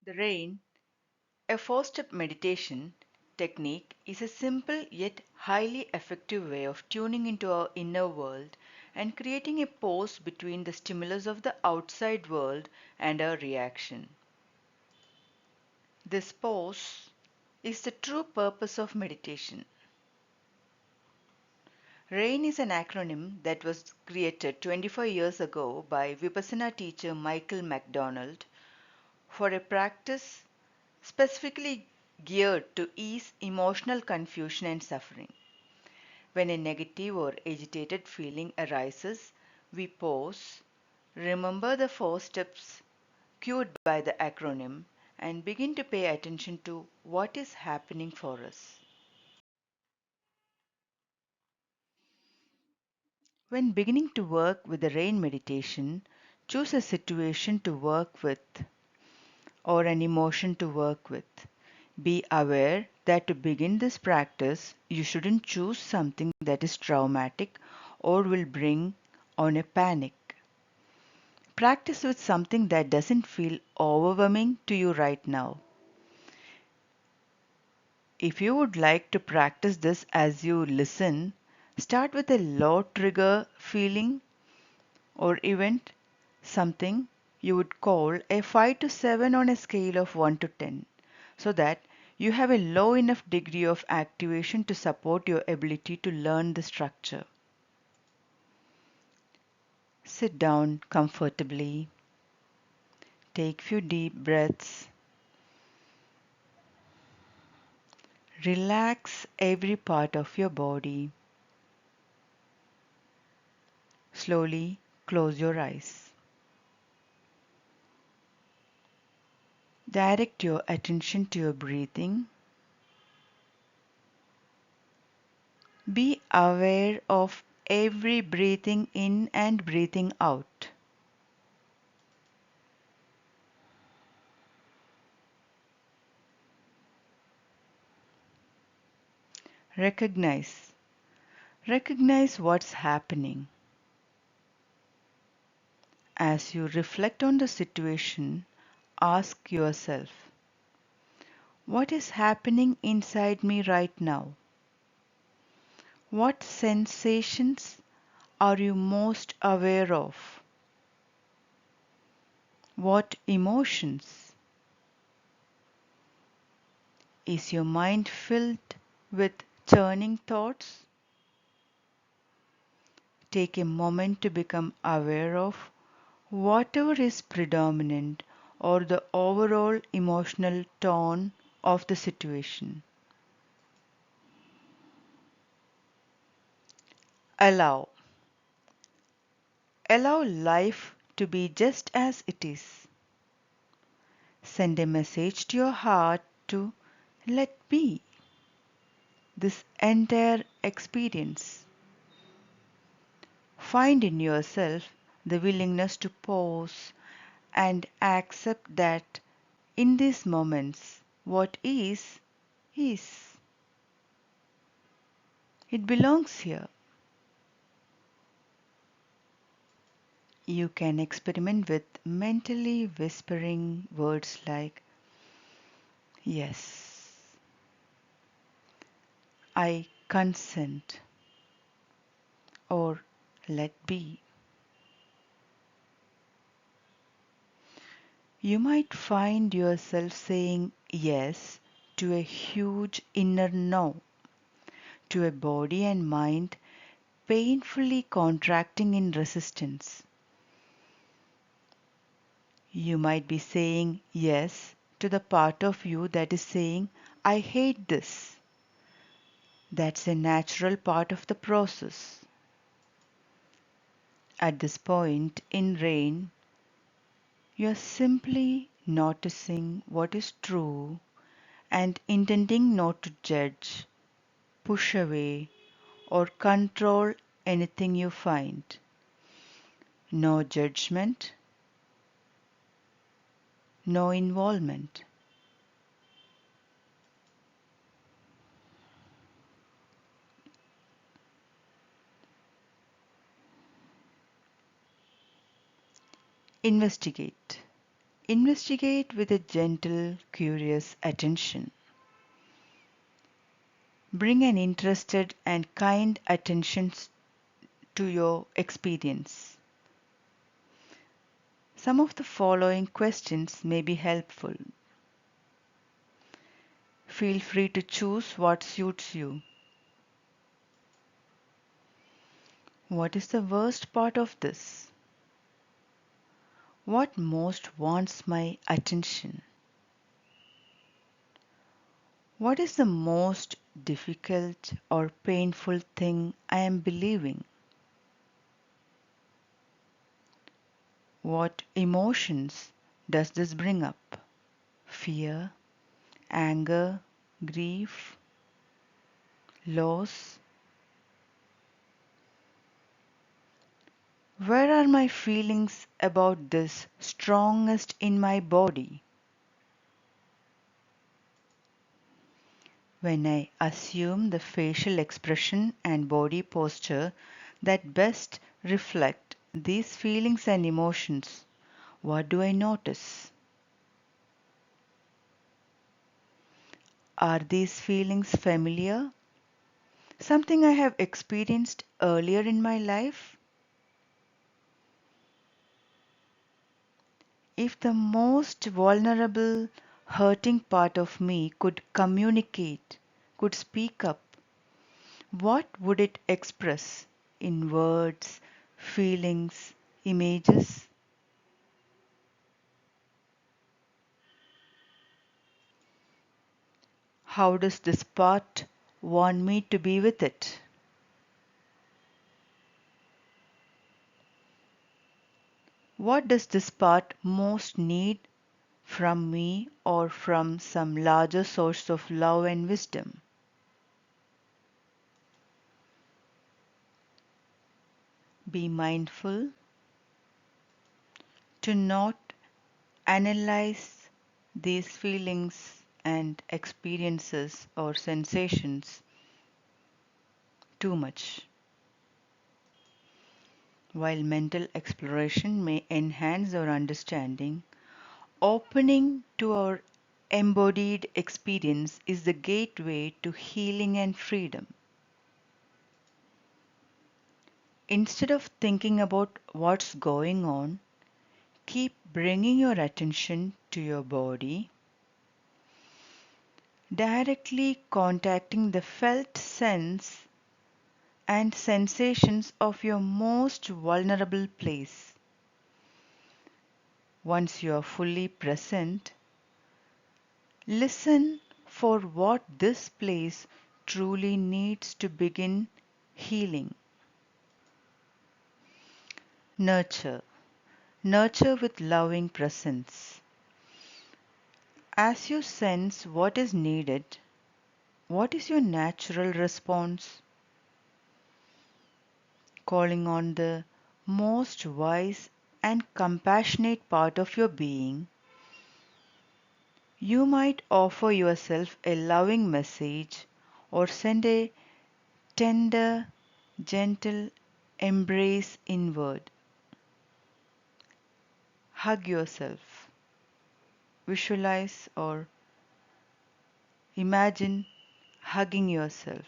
The rain, a four-step meditation technique, is a simple yet highly effective way of tuning into our inner world and creating a pause between the stimulus of the outside world and our reaction. This pause is the true purpose of meditation. RAIN is an acronym that was created 25 years ago by Vipassana teacher Michele McDonald for a practice specifically geared to ease emotional confusion and suffering. When a negative or agitated feeling arises, we pause, remember the four steps cued by the acronym, and begin to pay attention to what is happening for us. When beginning to work with the rain meditation, choose a situation to work with or an emotion to work with. Be aware that to begin this practice, you shouldn't choose something that is traumatic or will bring on a panic. Practice with something that doesn't feel overwhelming to you right now. If you would like to practice this as you listen, start with a low trigger feeling or event, something you would call a 5 to 7 on a scale of 1 to 10, so that you have a low enough degree of activation to support your ability to learn the structure. Sit down comfortably, take few deep breaths, relax every part of your body. Slowly close your eyes. Direct your attention to your breathing. Be aware of every breathing in and breathing out. Recognize. Recognize what's happening. As you reflect on the situation, ask yourself, what is happening inside me right now? What sensations are you most aware of? What emotions? Is your mind filled with churning thoughts? Take a moment to become aware of whatever is predominant or the overall emotional tone of the situation. Allow. Allow life to be just as it is. Send a message to your heart to let be this entire experience. Find in yourself the willingness to pause and accept that in these moments, what is, is. It belongs here. You can experiment with mentally whispering words like, yes, I consent, or let be. You might find yourself saying yes to a huge inner no, to a body and mind painfully contracting in resistance. You might be saying yes to the part of you that is saying, I hate this. That's a natural part of the process. At this point in rain, you're simply noticing what is true and intending not to judge, push away, or control anything you find. No judgment, no involvement. Investigate. Investigate with a gentle, curious attention. Bring an interested and kind attention to your experience. Some of the following questions may be helpful. Feel free to choose what suits you. What is the worst part of this? What most wants my attention? What is the most difficult or painful thing I am believing? What emotions does this bring up? Fear, anger, grief, loss? Where are my feelings about this strongest in my body? When I assume the facial expression and body posture that best reflect these feelings and emotions, what do I notice? Are these feelings familiar? Something I have experienced earlier in my life? If the most vulnerable, hurting part of me could communicate, could speak up, what would it express in words, feelings, images? How does this part want me to be with it? What does this part most need from me or from some larger source of love and wisdom? Be mindful to not analyze these feelings and experiences or sensations too much. While mental exploration may enhance our understanding, opening to our embodied experience is the gateway to healing and freedom. Instead of thinking about what's going on, keep bringing your attention to your body, directly contacting the felt sense and sensations of your most vulnerable place. Once you are fully present, listen for what this place truly needs to begin healing. Nurture. Nurture with loving presence. As you sense what is needed, what is your natural response? Calling on the most wise and compassionate part of your being, you might offer yourself a loving message or send a tender, gentle embrace inward. Hug yourself. Visualize or imagine hugging yourself.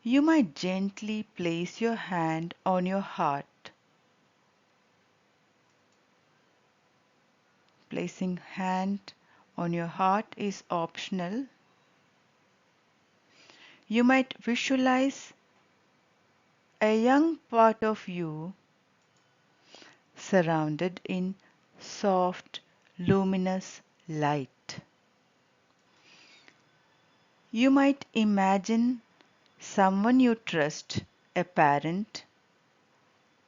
You might gently place your hand on your heart. Placing hand on your heart is optional. You might visualize a young part of you surrounded in soft, luminous light. You might imagine someone you trust, a parent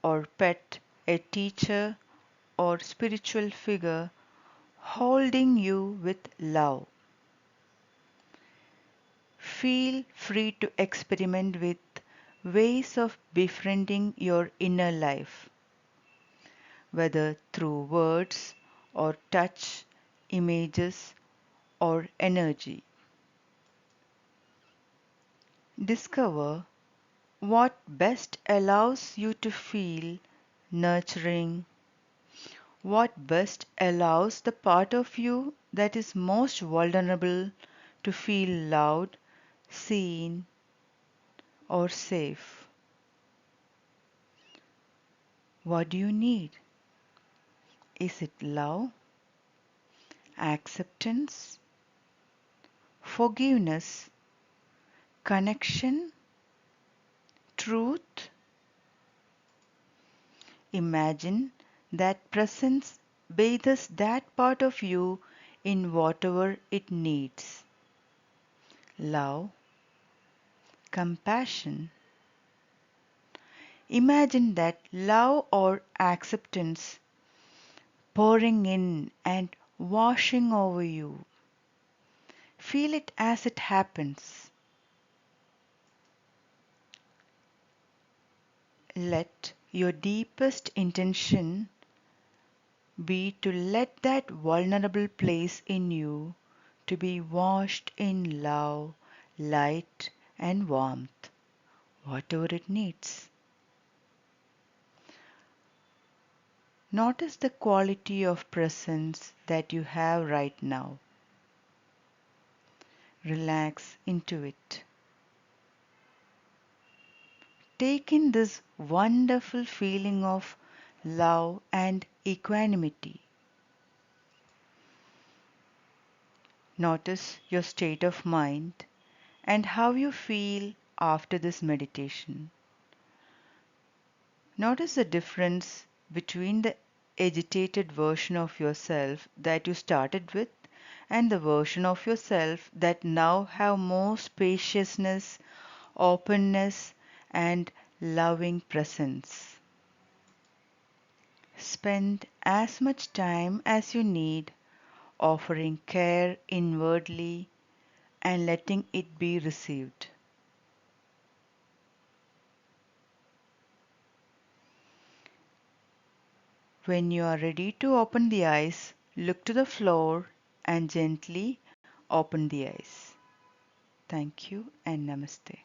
or pet, a teacher or spiritual figure, holding you with love. Feel free to experiment with ways of befriending your inner life, whether through words or touch, images, or energy. Discover what best allows you to feel nurturing, What best allows the part of you that is most vulnerable to feel loud, seen, or safe? What do you need? Is it love, acceptance, forgiveness, connection, truth? Imagine that presence bathes that part of you in whatever it needs: love, compassion. Imagine that love or acceptance pouring in and washing over you. Feel it as it happens. Let your deepest intention be to let that vulnerable place in you to be washed in love, light, and warmth, whatever it needs. Notice the quality of presence that you have right now. Relax into it. Take in this wonderful feeling of love and equanimity. Notice your state of mind and how you feel after this meditation. Notice the difference between the agitated version of yourself that you started with and the version of yourself that now have more spaciousness, openness, and loving presence. Spend as much time as you need offering care inwardly and letting it be received. When you are ready to open the eyes, look to the floor and gently open the eyes. Thank you and Namaste.